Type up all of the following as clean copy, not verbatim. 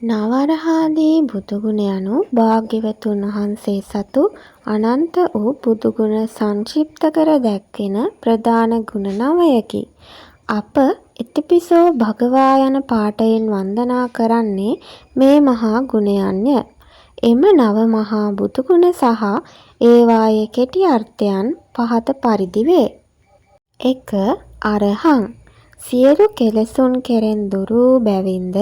නවරහාදී බුදුගුණ යනු භාග්‍යවතුන් වහන්සේ සතු අනන්ත වූ බුදුගුණ සංක්ෂිප්ත කර දැක්වෙන ප්‍රධාන ගුණ නවයකි. අප ඉතිපිසෝ භගවා යන පාඨයෙන් වන්දනා කරන්නේ මේ මහා ගුණයන්ය. එම නව මහා බුදුගුණ සහ ඒවායේ කෙටි අර්ථයන් පහත පරිදි වේ. 1. අරහං සියලු කෙලෙසුන් කෙරෙන් දුරු වූ බැවින්ද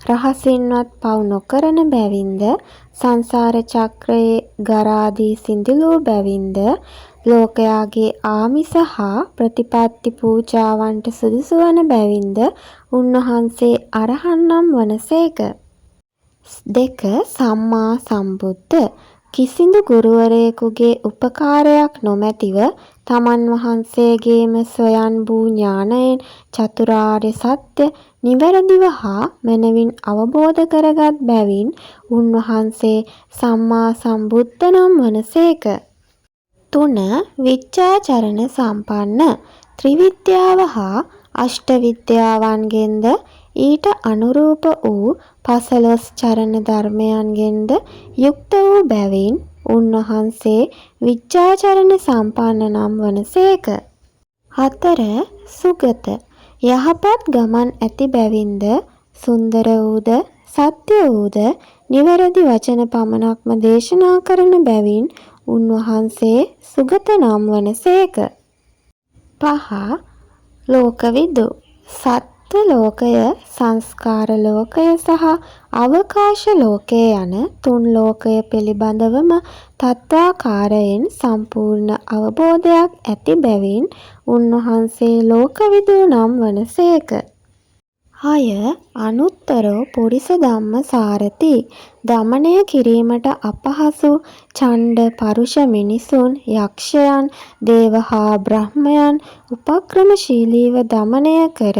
රහසින්වත් පව් නොකරන බැවින්ද සංසාර චක්‍රයේ ගරාදී සිඳිලූ බැවින්ද ලෝකයාගේ ආමිස හා ප්‍රතිපත්ති පූජාවන්ට සුදුසු වන බැවින්ද උන්වහන්සේ අරහන් නම් වනසේක. 2. සම්මා සම්බුද්ධ කිසිදු ගුරුවරයෙකුගේ උපකාරයක් නොමැතිව තමන් වහන්සේගේම ස්වයංභූ ඥානයෙන් චතුරාර්ය සත්‍ය නිවැරදිව හා මැනවින් අවබෝධ කරගත් බැවින් උන්වහන්සේ සම්මා සම්බුද්ධ නම් වනසේක. 3. විච්ඡාචරණ සම්පන්න ත්‍රිවිද්‍යාව හා අෂ්ට විද්‍යාවන්ගෙන්ද ඊට අනුරූප වූ 15 චරණ ධර්මයන්ගෙන්ද යුක්ත වූ බැවින් උන්වහන්සේ විච්ඡාචරණ සම්පන්න නම් වනසේක. 4. සුගත යහපත් ගමන් ඇති බැවින්ද සුන්දර වූද සත්‍ය වූද නිවැරදි වචන පමණක්ම දේශනා කරන බැවින් උන්වහන්සේ සුගත නම් වනසේක. 5. ලෝකවිදු සත්ත්ව ලෝකය, සංස්කාර ලෝකය සහ අවකාශ ලෝකය යන තුන් ලෝකය පිළිබඳවම තත්වාකාරයෙන් සම්පූර්ණ අවබෝධයක් ඇති බැවින් උන්වහන්සේ ලෝකවිදු නම් වනසේක. 6. අනුත්තරෝ පුරිස ධම්මසාරති දමනය කිරීමට අපහසු ඡණ්ඩ පරුෂ මිනිසුන්, යක්ෂයන්, දේව හා බ්‍රහ්මයන් උපක්‍රමශීලීව දමනය කර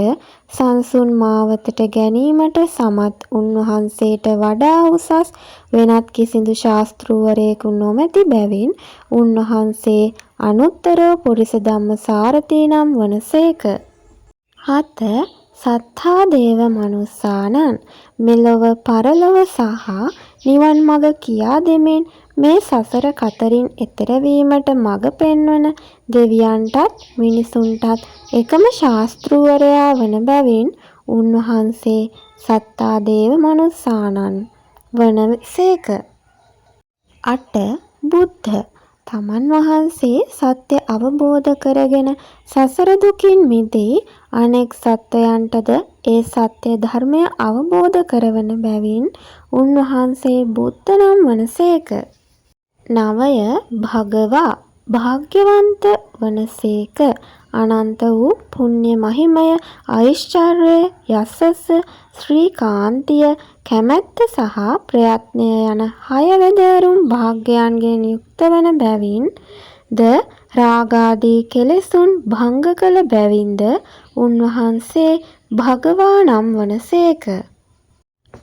සංසුන් මාවතට ගැනීමට සමත් උන්වහන්සේට වඩා උසස් වෙනත් කිසිදු ශාස්තෘවරයෙකු නොමැති බැවින් උන්වහන්සේ අනුත්තරෝ පුරිස ධම්මසාරති නම් වනසේක. 7. සත්තා දේව මනුස්සානං මෙලොව පරලොව සහ නිවන් මඟ කියා දෙමින් මේ සසර කතරින් එතෙර වීමට මඟ පෙන්වන දෙවියන්ටත් මිනිසුන්ටත් එකම ශාස්තෘවරයා වන බැවින් උන්වහන්සේ සත්තා දේව මනුස්සානං වනසේක. 8. බුද්ධ තමන් වහන්සේ සත්‍ය අවබෝධ කරගෙන සසර දුකින් මිදී අනෙක් සත්වයන්ටද ඒ සත්‍ය ධර්මය අවබෝධ කරවන බැවින් උන්වහන්සේ බුද්ධ නම් වනසේක. 9. භගවා භාග්‍යවන්ත වනසේක අනන්ත වූ පුණ්‍ය මහිමය, ඓශ්චර්යය, යසස, ශ්‍රී කාන්තිය, කැමැත්ත සහ ප්‍රයත්නය යන 6 වැදෑරුම් භාග්‍යයන්ගෙන් යුක්ත වන බැවින් ද රාගාදී කෙලෙසුන් භංග කළ බැවින්ද උන්වහන්සේ භගවා නම් වනසේක.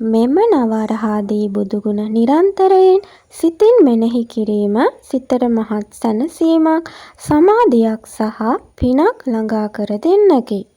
මෙම නවරහාදී බුදුගුණ නිරන්තරයෙන් සිතින් මෙනෙහි කිරීම සිතට මහත් සැනසීමක්, සමාධියක් සහ පිනක් ළඟා කර දෙන්නකි.